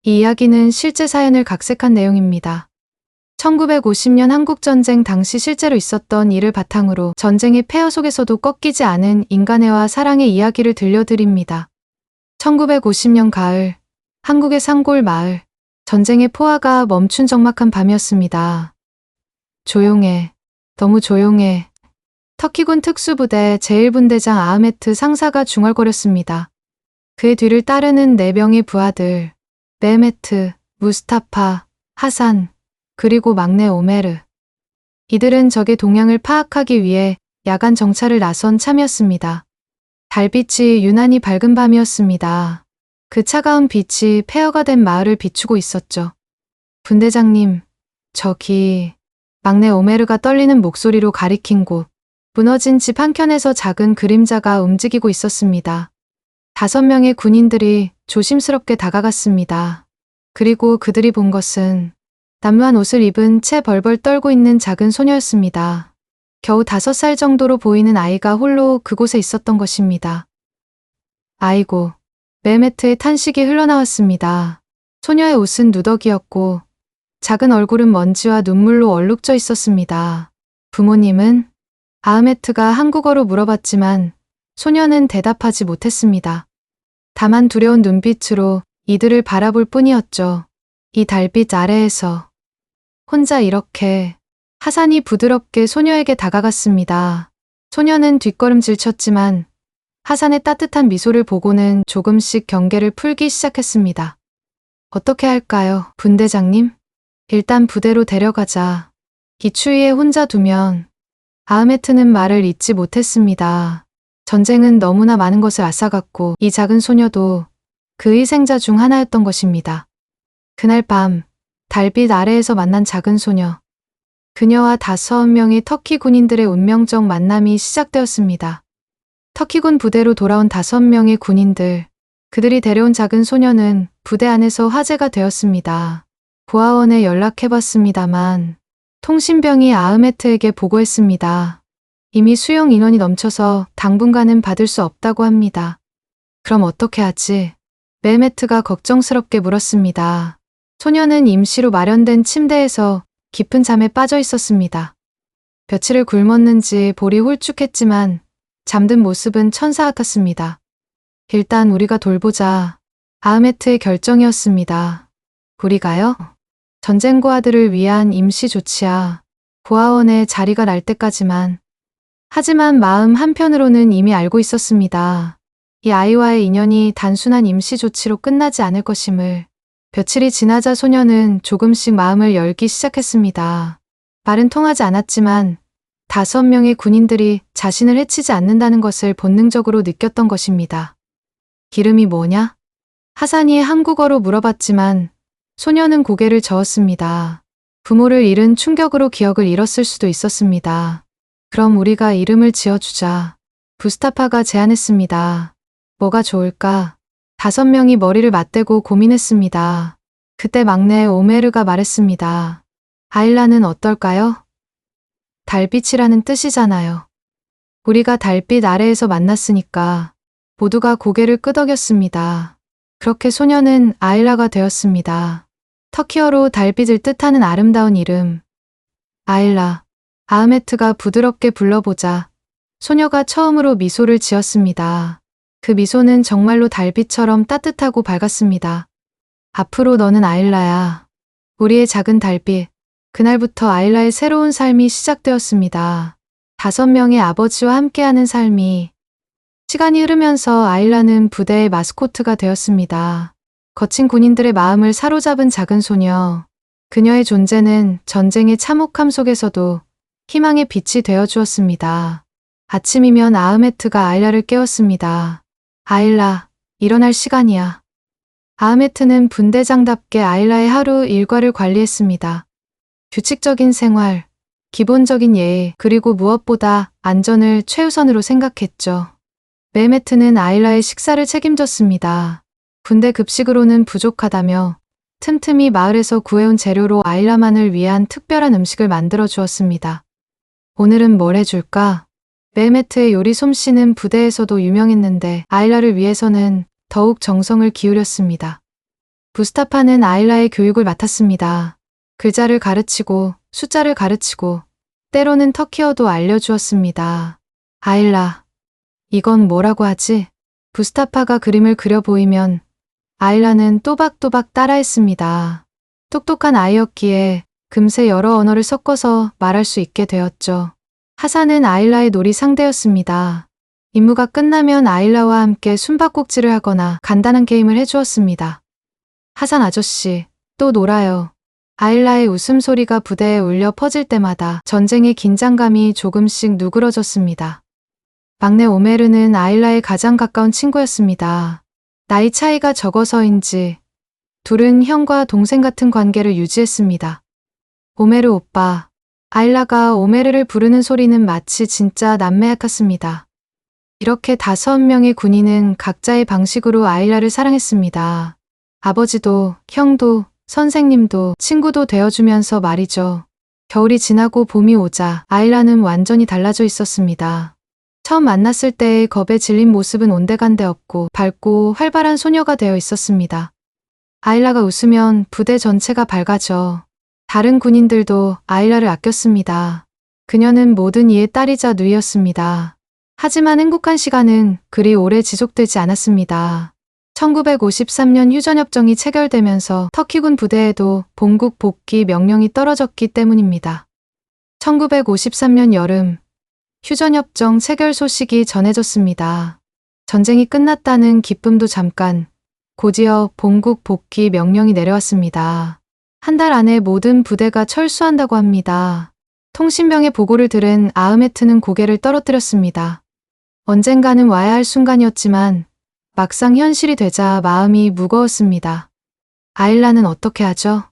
이 이야기는 실제 사연을 각색한 내용입니다. 1950년 한국전쟁 당시 실제로 있었던 일을 바탕으로 전쟁의 폐허 속에서도 꺾이지 않은 인간애와 사랑의 이야기를 들려드립니다. 1950년 가을, 한국의 산골 마을, 전쟁의 포화가 멈춘 적막한 밤이었습니다. 조용해, 너무 조용해. 터키군 특수부대 제1분대장 아흐메트 상사가 중얼거렸습니다. 그의 뒤를 따르는 4명의 부하들, 메헤메트, 무스타파, 하산, 그리고 막내 오메르. 이들은 적의 동향을 파악하기 위해 야간 정찰을 나선 참이었습니다. 달빛이 유난히 밝은 밤이었습니다. 그 차가운 빛이 폐허가 된 마을을 비추고 있었죠. 분대장님, 저기... 막내 오메르가 떨리는 목소리로 가리킨 곳. 무너진 집 한켠에서 작은 그림자가 움직이고 있었습니다. 5명의 군인들이 조심스럽게 다가갔습니다. 그리고 그들이 본 것은 남루한 옷을 입은 채 벌벌 떨고 있는 작은 소녀였습니다. 겨우 5살 정도로 보이는 아이가 홀로 그곳에 있었던 것입니다. 아이고, 메헤메트의 탄식이 흘러나왔습니다. 소녀의 옷은 누더기였고 작은 얼굴은 먼지와 눈물로 얼룩져 있었습니다. 부모님은? 아흐메트가 한국어로 물어봤지만 소녀는 대답하지 못했습니다. 다만 두려운 눈빛으로 이들을 바라볼 뿐이었죠. 이 달빛 아래에서 혼자 이렇게. 하산이 부드럽게 소녀에게 다가갔습니다. 소녀는 뒷걸음질 쳤지만 하산의 따뜻한 미소를 보고는 조금씩 경계를 풀기 시작했습니다. 어떻게 할까요, 분대장님? 일단 부대로 데려가자. 이 추위에 혼자 두면. 아흐메트는 말을 잇지 못했습니다. 전쟁은 너무나 많은 것을 앗아갔고 이 작은 소녀도 그 희생자 중 하나였던 것입니다. 그날 밤, 달빛 아래에서 만난 작은 소녀. 그녀와 5명의 터키 군인들의 운명적 만남이 시작되었습니다. 터키군 부대로 돌아온 5명의 군인들. 그들이 데려온 작은 소녀는 부대 안에서 화제가 되었습니다. 고아원에 연락해봤습니다만 통신병이 아흐메트에게 보고했습니다. 이미 수용 인원이 넘쳐서 당분간은 받을 수 없다고 합니다. 그럼 어떻게 하지? 메헤메트가 걱정스럽게 물었습니다. 소녀는 임시로 마련된 침대에서 깊은 잠에 빠져 있었습니다. 며칠을 굶었는지 볼이 홀쭉했지만 잠든 모습은 천사 같았습니다. 일단 우리가 돌보자. 아흐메트의 결정이었습니다. 우리가요? 전쟁 고아들을 위한 임시 조치야. 고아원에 자리가 날 때까지만. 하지만 마음 한편으로는 이미 알고 있었습니다. 이 아이와의 인연이 단순한 임시 조치로 끝나지 않을 것임을. 며칠이 지나자 소녀는 조금씩 마음을 열기 시작했습니다. 말은 통하지 않았지만 5명의 군인들이 자신을 해치지 않는다는 것을 본능적으로 느꼈던 것입니다. 이름이 뭐냐? 하산이 한국어로 물어봤지만 소녀는 고개를 저었습니다. 부모를 잃은 충격으로 기억을 잃었을 수도 있었습니다. 그럼 우리가 이름을 지어주자. 부스타파가 제안했습니다. 뭐가 좋을까? 5명이 머리를 맞대고 고민했습니다. 그때 막내 오메르가 말했습니다. 아일라는 어떨까요? 달빛이라는 뜻이잖아요. 우리가 달빛 아래에서 만났으니까. 모두가 고개를 끄덕였습니다. 그렇게 소녀는 아일라가 되었습니다. 터키어로 달빛을 뜻하는 아름다운 이름. 아일라. 아흐메트가 부드럽게 불러보자 소녀가 처음으로 미소를 지었습니다. 그 미소는 정말로 달빛처럼 따뜻하고 밝았습니다. 앞으로 너는 아일라야. 우리의 작은 달빛. 그날부터 아일라의 새로운 삶이 시작되었습니다. 5명의 아버지와 함께하는 삶이. 시간이 흐르면서 아일라는 부대의 마스코트가 되었습니다. 거친 군인들의 마음을 사로잡은 작은 소녀. 그녀의 존재는 전쟁의 참혹함 속에서도 희망의 빛이 되어주었습니다. 아침이면 아흐메트가 아일라를 깨웠습니다. 아일라, 일어날 시간이야. 아흐메트는 분대장답게 아일라의 하루 일과를 관리했습니다. 규칙적인 생활, 기본적인 예의, 그리고 무엇보다 안전을 최우선으로 생각했죠. 메헤메트는 아일라의 식사를 책임졌습니다. 군대 급식으로는 부족하다며 틈틈이 마을에서 구해온 재료로 아일라만을 위한 특별한 음식을 만들어 주었습니다. 오늘은 뭘 해줄까? 메헤메트의 요리 솜씨는 부대에서도 유명했는데 아일라를 위해서는 더욱 정성을 기울였습니다. 부스타파는 아일라의 교육을 맡았습니다. 글자를 가르치고 숫자를 가르치고 때로는 터키어도 알려주었습니다. 아일라, 이건 뭐라고 하지? 부스타파가 그림을 그려 보이면 아일라는 또박또박 따라했습니다. 똑똑한 아이였기에 금세 여러 언어를 섞어서 말할 수 있게 되었죠. 하산은 아일라의 놀이 상대였습니다. 임무가 끝나면 아일라와 함께 숨바꼭질을 하거나 간단한 게임을 해주었습니다. 하산 아저씨, 또 놀아요. 아일라의 웃음소리가 부대에 울려 퍼질 때마다 전쟁의 긴장감이 조금씩 누그러졌습니다. 막내 오메르는 아일라의 가장 가까운 친구였습니다. 나이 차이가 적어서인지 둘은 형과 동생 같은 관계를 유지했습니다. 오메르 오빠. 아일라가 오메르를 부르는 소리는 마치 진짜 남매 같았습니다. 이렇게 5명의 군인은 각자의 방식으로 아일라를 사랑했습니다. 아버지도, 형도, 선생님도, 친구도 되어주면서 말이죠. 겨울이 지나고 봄이 오자 아일라는 완전히 달라져 있었습니다. 처음 만났을 때의 겁에 질린 모습은 온데간데 없고 밝고 활발한 소녀가 되어 있었습니다. 아일라가 웃으면 부대 전체가 밝아져. 다른 군인들도 아일라를 아꼈습니다. 그녀는 모든 이의 딸이자 누이였습니다. 하지만 행복한 시간은 그리 오래 지속되지 않았습니다. 1953년 휴전협정이 체결되면서 터키군 부대에도 본국 복귀 명령이 떨어졌기 때문입니다. 1953년 여름, 휴전협정 체결 소식이 전해졌습니다. 전쟁이 끝났다는 기쁨도 잠깐, 곧이어 본국 복귀 명령이 내려왔습니다. 한 달 안에 모든 부대가 철수한다고 합니다. 통신병의 보고를 들은 아흐메트는 고개를 떨어뜨렸습니다. 언젠가는 와야 할 순간이었지만 막상 현실이 되자 마음이 무거웠습니다. 아일라는 어떻게 하죠?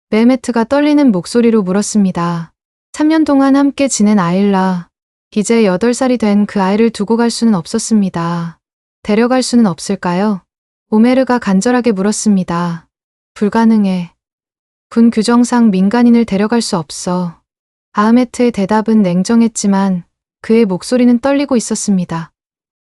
메헤메트가 떨리는 목소리로 물었습니다. 3년 동안 함께 지낸 아일라. 이제 8살이 된 그 아이를 두고 갈 수는 없었습니다. 데려갈 수는 없을까요? 오메르가 간절하게 물었습니다. 불가능해. 군 규정상 민간인을 데려갈 수 없어. 아흐메트의 대답은 냉정했지만 그의 목소리는 떨리고 있었습니다.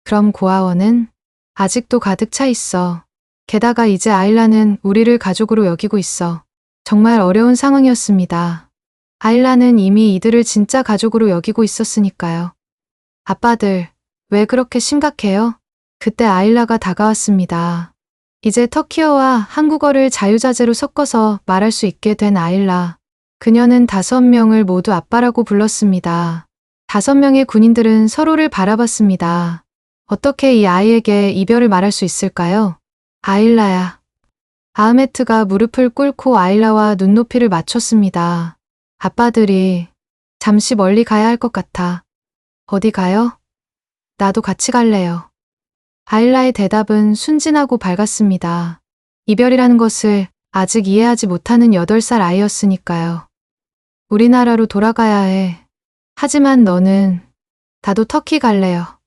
그럼 고아원은? 아직도 가득 차 있어. 게다가 이제 아일라는 우리를 가족으로 여기고 있어. 정말 어려운 상황이었습니다. 아일라는 이미 이들을 진짜 가족으로 여기고 있었으니까요. 아빠들, 왜 그렇게 심각해요? 그때 아일라가 다가왔습니다. 이제 터키어와 한국어를 자유자재로 섞어서 말할 수 있게 된 아일라. 그녀는 5명을 모두 아빠라고 불렀습니다. 5명의 군인들은 서로를 바라봤습니다. 어떻게 이 아이에게 이별을 말할 수 있을까요? 아일라야. 아흐메트가 무릎을 꿇고 아일라와 눈높이를 맞췄습니다. 아빠들이 잠시 멀리 가야 할 것 같아. 어디 가요? 나도 같이 갈래요. 아일라의 대답은 순진하고 밝았습니다. 이별이라는 것을 아직 이해하지 못하는 8살 아이였으니까요. 우리나라로 돌아가야 해. 하지만 너는, 나도 터키 갈래요.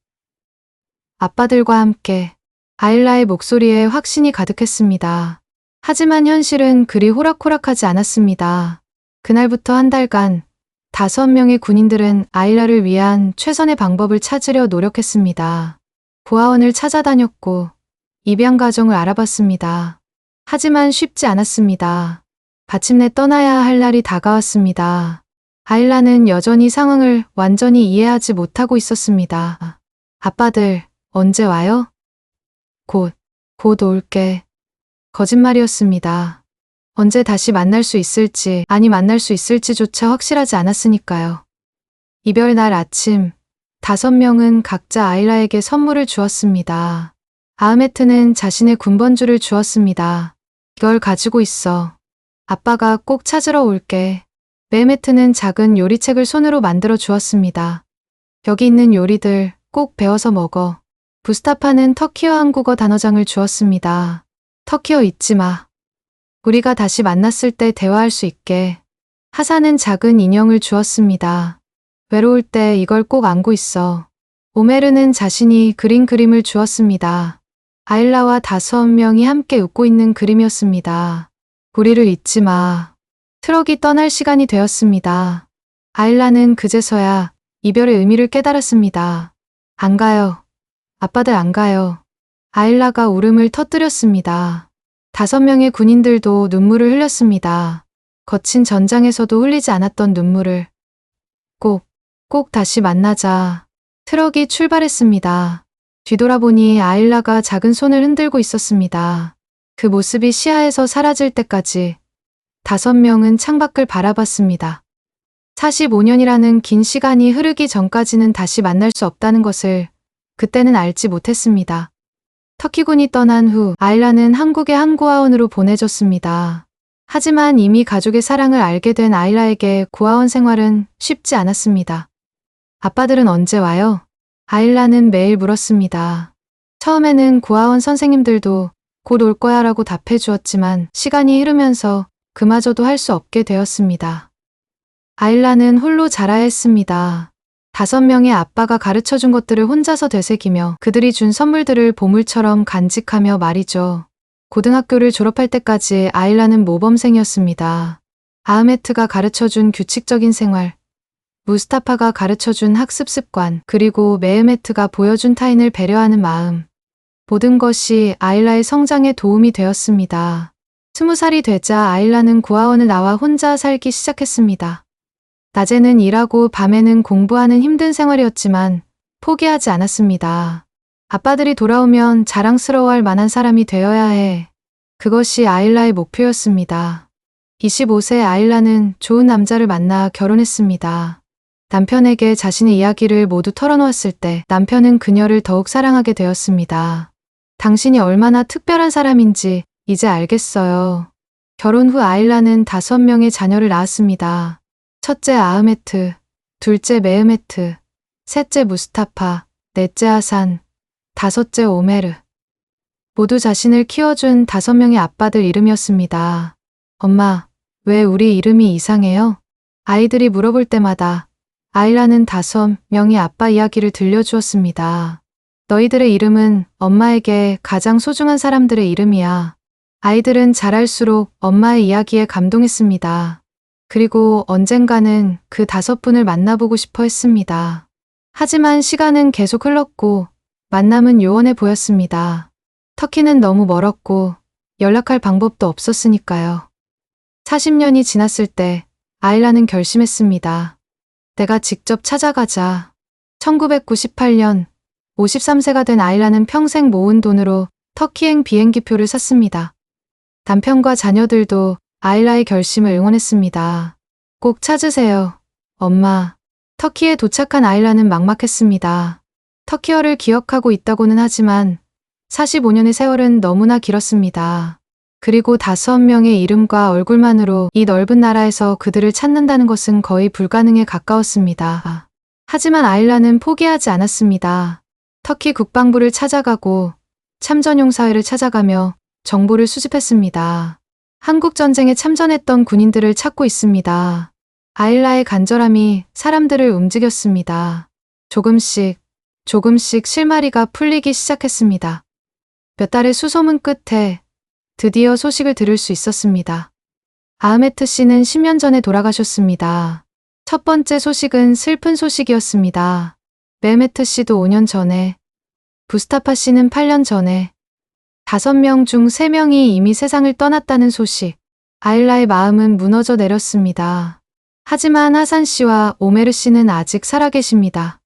아빠들과 함께. 아일라의 목소리에 확신이 가득했습니다. 하지만 현실은 그리 호락호락하지 않았습니다. 그날부터 한 달간 5명의 군인들은 아일라를 위한 최선의 방법을 찾으려 노력했습니다. 고아원을 찾아다녔고 입양 가정을 알아봤습니다. 하지만 쉽지 않았습니다. 마침내 떠나야 할 날이 다가왔습니다. 아일라는 여전히 상황을 완전히 이해하지 못하고 있었습니다. 아빠들, 언제 와요? 곧 올게. 거짓말이었습니다. 언제 다시 만날 수 있을지, 아니 만날 수 있을지조차 확실하지 않았으니까요. 이별 날 아침, 5명은 각자 아일라에게 선물을 주었습니다. 아흐메트는 자신의 군번줄을 주었습니다. 이걸 가지고 있어. 아빠가 꼭 찾으러 올게. 메헤메트는 작은 요리책을 손으로 만들어 주었습니다. 여기 있는 요리들 꼭 배워서 먹어. 부스타파는 터키어 한국어 단어장을 주었습니다. 터키어 잊지 마. 우리가 다시 만났을 때 대화할 수 있게. 하산은 작은 인형을 주었습니다. 외로울 때 이걸 꼭 안고 있어. 오메르는 자신이 그린 그림을 주었습니다. 아일라와 5명이 함께 웃고 있는 그림이었습니다. 우리를 잊지 마. 트럭이 떠날 시간이 되었습니다. 아일라는 그제서야 이별의 의미를 깨달았습니다. 안 가요. 아빠들 안 가요. 아일라가 울음을 터뜨렸습니다. 5명의 군인들도 눈물을 흘렸습니다. 거친 전장에서도 흘리지 않았던 눈물을. 꼭 다시 만나자. 트럭이 출발했습니다. 뒤돌아보니 아일라가 작은 손을 흔들고 있었습니다. 그 모습이 시야에서 사라질 때까지 5명은 창밖을 바라봤습니다. 45년이라는 긴 시간이 흐르기 전까지는 다시 만날 수 없다는 것을 그때는 알지 못했습니다. 터키군이 떠난 후 아일라는 한국의 한 고아원으로 보내졌습니다. 하지만 이미 가족의 사랑을 알게 된 아일라에게 고아원 생활은 쉽지 않았습니다. 아빠들은 언제 와요? 아일라는 매일 물었습니다. 처음에는 고아원 선생님들도 곧 올 거야 라고 답해 주었지만 시간이 흐르면서 그마저도 할 수 없게 되었습니다. 아일라는 홀로 자라야 했습니다. 5명의 아빠가 가르쳐준 것들을 혼자서 되새기며 그들이 준 선물들을 보물처럼 간직하며 말이죠. 고등학교를 졸업할 때까지 아일라는 모범생이었습니다. 아흐메트가 가르쳐준 규칙적인 생활, 무스타파가 가르쳐준 학습 습관, 그리고 메흐메트가 보여준 타인을 배려하는 마음. 모든 것이 아일라의 성장에 도움이 되었습니다. 20살이 되자 아일라는 고아원을 나와 혼자 살기 시작했습니다. 낮에는 일하고 밤에는 공부하는 힘든 생활이었지만 포기하지 않았습니다. 아빠들이 돌아오면 자랑스러워할 만한 사람이 되어야 해. 그것이 아일라의 목표였습니다. 25세 아일라는 좋은 남자를 만나 결혼했습니다. 남편에게 자신의 이야기를 모두 털어놓았을 때 남편은 그녀를 더욱 사랑하게 되었습니다. 당신이 얼마나 특별한 사람인지 이제 알겠어요. 결혼 후 아일라는 5명의 자녀를 낳았습니다. 첫째 아흐메트, 둘째 메흐메트, 셋째 무스타파, 넷째 하산, 5째 오메르. 모두 자신을 키워준 5명의 아빠들 이름이었습니다. 엄마, 왜 우리 이름이 이상해요? 아이들이 물어볼 때마다 아일라는 5명의 아빠 이야기를 들려주었습니다. 너희들의 이름은 엄마에게 가장 소중한 사람들의 이름이야. 아이들은 자랄수록 엄마의 이야기에 감동했습니다. 그리고 언젠가는 그 5분을 만나보고 싶어 했습니다. 하지만 시간은 계속 흘렀고 만남은 요원해 보였습니다. 터키는 너무 멀었고 연락할 방법도 없었으니까요. 40년이 지났을 때 아일라는 결심했습니다. 내가 직접 찾아가자. 1998년 53세가 된 아일라는 평생 모은 돈으로 터키행 비행기표를 샀습니다. 남편과 자녀들도 아일라의 결심을 응원했습니다. 꼭 찾으세요. 엄마. 터키에 도착한 아일라는 막막했습니다. 터키어를 기억하고 있다고는 하지만 45년의 세월은 너무나 길었습니다. 그리고 5명의 이름과 얼굴만으로 이 넓은 나라에서 그들을 찾는다는 것은 거의 불가능에 가까웠습니다. 하지만 아일라는 포기하지 않았습니다. 터키 국방부를 찾아가고 참전용사회를 찾아가며 정보를 수집했습니다. 한국 전쟁에 참전했던 군인들을 찾고 있습니다. 아일라의 간절함이 사람들을 움직였습니다. 조금씩 실마리가 풀리기 시작했습니다. 몇 달의 수소문 끝에 드디어 소식을 들을 수 있었습니다. 아흐메트 씨는 10년 전에 돌아가셨습니다. 첫 번째 소식은 슬픈 소식이었습니다. 메흐메트 씨도 5년 전에, 무스타파 씨는 8년 전에, 5명 중 3명이 이미 세상을 떠났다는 소식. 아일라의 마음은 무너져 내렸습니다. 하지만 하산 씨와 오메르 씨는 아직 살아계십니다.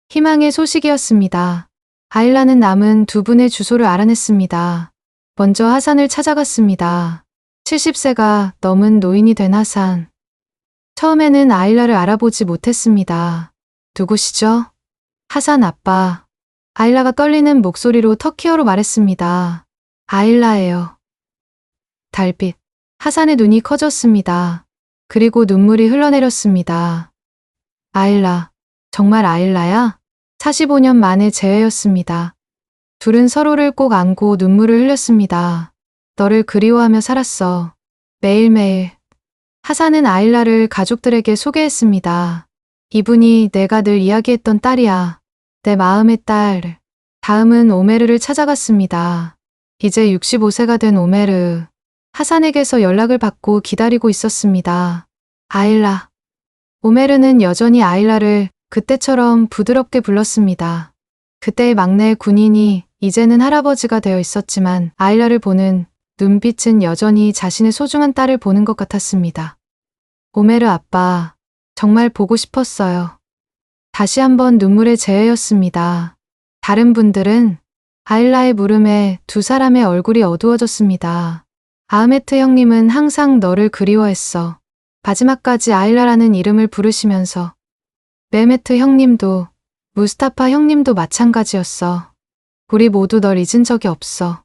희망의 소식이었습니다. 아일라는 남은 2분의 주소를 알아냈습니다. 먼저 하산을 찾아갔습니다. 70세가 넘은 노인이 된 하산. 처음에는 아일라를 알아보지 못했습니다. 누구시죠? 하산 아빠. 아일라가 떨리는 목소리로 터키어로 말했습니다. 아일라예요. 달빛. 하산의 눈이 커졌습니다. 그리고 눈물이 흘러내렸습니다. 아일라. 정말 아일라야? 45년 만의 재회였습니다. 둘은 서로를 꼭 안고 눈물을 흘렸습니다. 너를 그리워하며 살았어. 매일매일. 하산은 아일라를 가족들에게 소개했습니다. 이분이 내가 늘 이야기했던 딸이야. 내 마음의 딸. 다음은 오메르를 찾아갔습니다. 이제 65세가 된 오메르. 하산에게서 연락을 받고 기다리고 있었습니다. 아일라. 오메르는 여전히 아일라를 그때처럼 부드럽게 불렀습니다. 그때의 막내 군인이 이제는 할아버지가 되어 있었지만 아일라를 보는 눈빛은 여전히 자신의 소중한 딸을 보는 것 같았습니다. 오메르 아빠, 정말 보고 싶었어요. 다시 한번 눈물의 재회였습니다. 다른 분들은 아일라의 물음에 두 사람의 얼굴이 어두워졌습니다. 아흐메트 형님은 항상 너를 그리워했어. 마지막까지 아일라라는 이름을 부르시면서 메흐메트 형님도 무스타파 형님도 마찬가지였어. 우리 모두 널 잊은 적이 없어.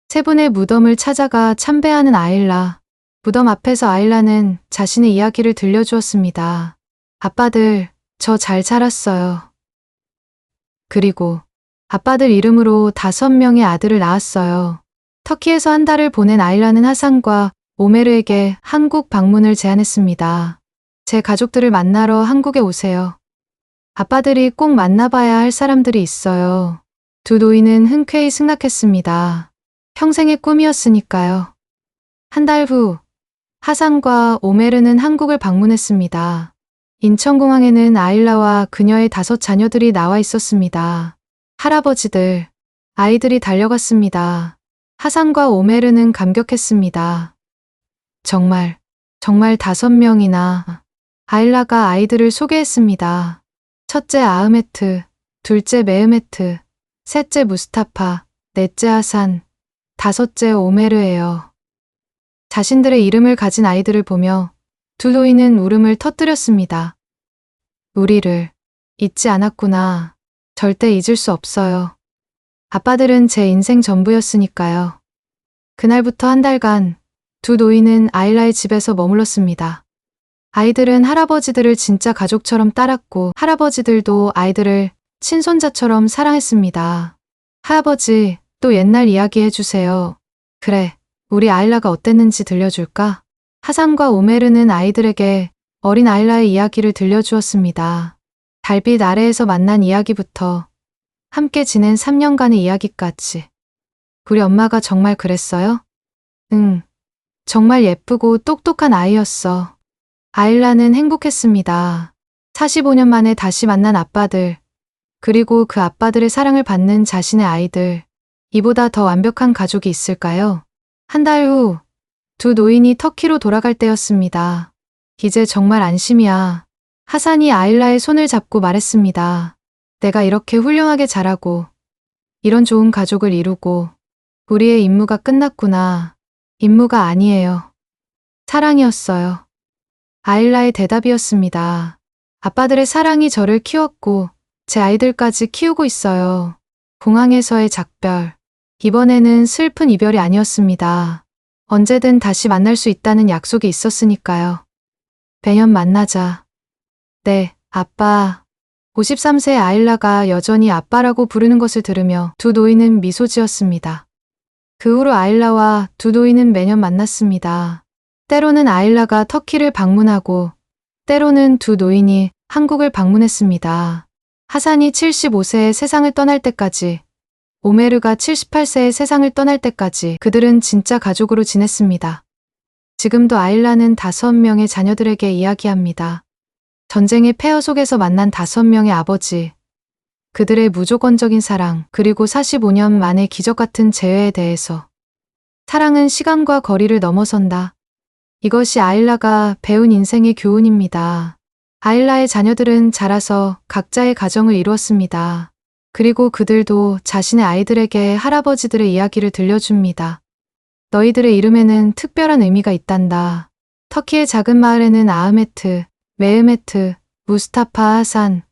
세 분의 무덤을 찾아가 참배하는 아일라. 무덤 앞에서 아일라는 자신의 이야기를 들려주었습니다. 아빠들, 저 잘 자랐어요. 그리고 아빠들 이름으로 5명의 아들을 낳았어요. 터키에서 한 달을 보낸 아일라는 하산과 오메르에게 한국 방문을 제안했습니다. 제 가족들을 만나러 한국에 오세요. 아빠들이 꼭 만나봐야 할 사람들이 있어요. 두 노인은 흔쾌히 승낙했습니다. 평생의 꿈이었으니까요. 한 달 후, 하산과 오메르는 한국을 방문했습니다. 인천공항에는 아일라와 그녀의 5 자녀들이 나와 있었습니다. 할아버지들, 아이들이 달려갔습니다. 하산과 오메르는 감격했습니다. 정말 5명이나. 아일라가 아이들을 소개했습니다. 첫째 아흐메트, 둘째 메흐메트, 셋째 무스타파, 넷째 하산, 5째 오메르예요. 자신들의 이름을 가진 아이들을 보며 두 노인은 울음을 터뜨렸습니다. 우리를 잊지 않았구나. 절대 잊을 수 없어요. 아빠들은 제 인생 전부였으니까요. 그날부터 한 달간 두 노인은 아일라의 집에서 머물렀습니다. 아이들은 할아버지들을 진짜 가족처럼 따랐고 할아버지들도 아이들을 친손자처럼 사랑했습니다. 할아버지, 또 옛날 이야기 해주세요. 그래, 우리 아일라가 어땠는지 들려줄까? 하산과 오메르는 아이들에게 어린 아일라의 이야기를 들려주었습니다. 달빛 아래에서 만난 이야기부터 함께 지낸 3년간의 이야기까지. 우리 엄마가 정말 그랬어요? 응, 정말 예쁘고 똑똑한 아이였어. 아일라는 행복했습니다. 45년 만에 다시 만난 아빠들, 그리고 그 아빠들의 사랑을 받는 자신의 아이들. 이보다 더 완벽한 가족이 있을까요? 한 달 후, 두 노인이 터키로 돌아갈 때였습니다. 이제 정말 안심이야. 하산이 아일라의 손을 잡고 말했습니다. 내가 이렇게 훌륭하게 자라고, 이런 좋은 가족을 이루고, 우리의 임무가 끝났구나. 임무가 아니에요. 사랑이었어요. 아일라의 대답이었습니다. 아빠들의 사랑이 저를 키웠고, 제 아이들까지 키우고 있어요. 공항에서의 작별. 이번에는 슬픈 이별이 아니었습니다. 언제든 다시 만날 수 있다는 약속이 있었으니까요. 매년 만나자. 네, 아빠. 53세의 아일라가 여전히 아빠라고 부르는 것을 들으며 두 노인은 미소 지었습니다. 그 후로 아일라와 두 노인은 매년 만났습니다. 때로는 아일라가 터키를 방문하고, 때로는 두 노인이 한국을 방문했습니다. 하산이 75세에 세상을 떠날 때까지, 오메르가 78세에 세상을 떠날 때까지 그들은 진짜 가족으로 지냈습니다. 지금도 아일라는 5명의 자녀들에게 이야기합니다. 전쟁의 폐허 속에서 만난 5명의 아버지, 그들의 무조건적인 사랑, 그리고 45년 만의 기적 같은 재회에 대해서. 사랑은 시간과 거리를 넘어선다. 이것이 아일라가 배운 인생의 교훈입니다. 아일라의 자녀들은 자라서 각자의 가정을 이루었습니다. 그리고 그들도 자신의 아이들에게 할아버지들의 이야기를 들려줍니다. 너희들의 이름에는 특별한 의미가 있단다. 터키의 작은 마을에는 아흐메트, 메흐메트, 무스타파 하산,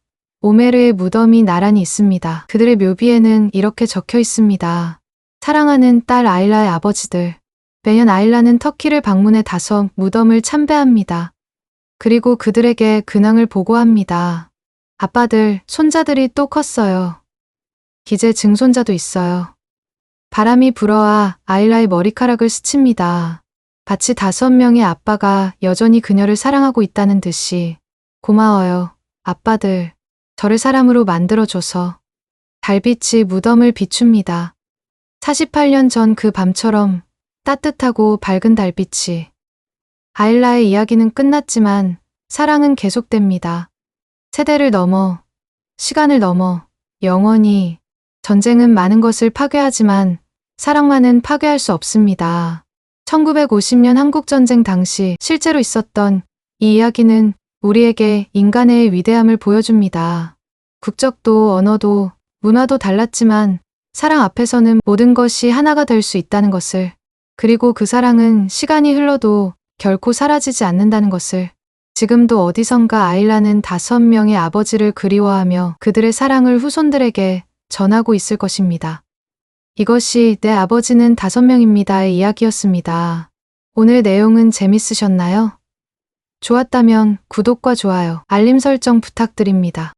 오메르의 무덤이 나란히 있습니다. 그들의 묘비에는 이렇게 적혀 있습니다. 사랑하는 딸 아일라의 아버지들. 매년 아일라는 터키를 방문해 5 무덤을 참배합니다. 그리고 그들에게 근황을 보고합니다. 아빠들, 손자들이 또 컸어요. 이제 증손자도 있어요. 바람이 불어와 아일라의 머리카락을 스칩니다. 마치 5명의 아빠가 여전히 그녀를 사랑하고 있다는 듯이. 고마워요, 아빠들. 저를 사람으로 만들어줘서. 달빛이 무덤을 비춥니다. 48년 전 그 밤처럼 따뜻하고 밝은 달빛이. 아일라의 이야기는 끝났지만 사랑은 계속됩니다. 세대를 넘어, 시간을 넘어, 영원히. 전쟁은 많은 것을 파괴하지만 사랑만은 파괴할 수 없습니다. 1950년 한국전쟁 당시 실제로 있었던 이 이야기는 우리에게 인간의 위대함을 보여줍니다. 국적도 언어도 문화도 달랐지만 사랑 앞에서는 모든 것이 하나가 될 수 있다는 것을, 그리고 그 사랑은 시간이 흘러도 결코 사라지지 않는다는 것을, 지금도 어디선가 아일라는 5명의 아버지를 그리워하며 그들의 사랑을 후손들에게 전하고 있을 것입니다. 이것이 내 아버지는 5명입니다의 이야기였습니다. 오늘 내용은 재밌으셨나요? 좋았다면 구독과 좋아요, 알림 설정 부탁드립니다.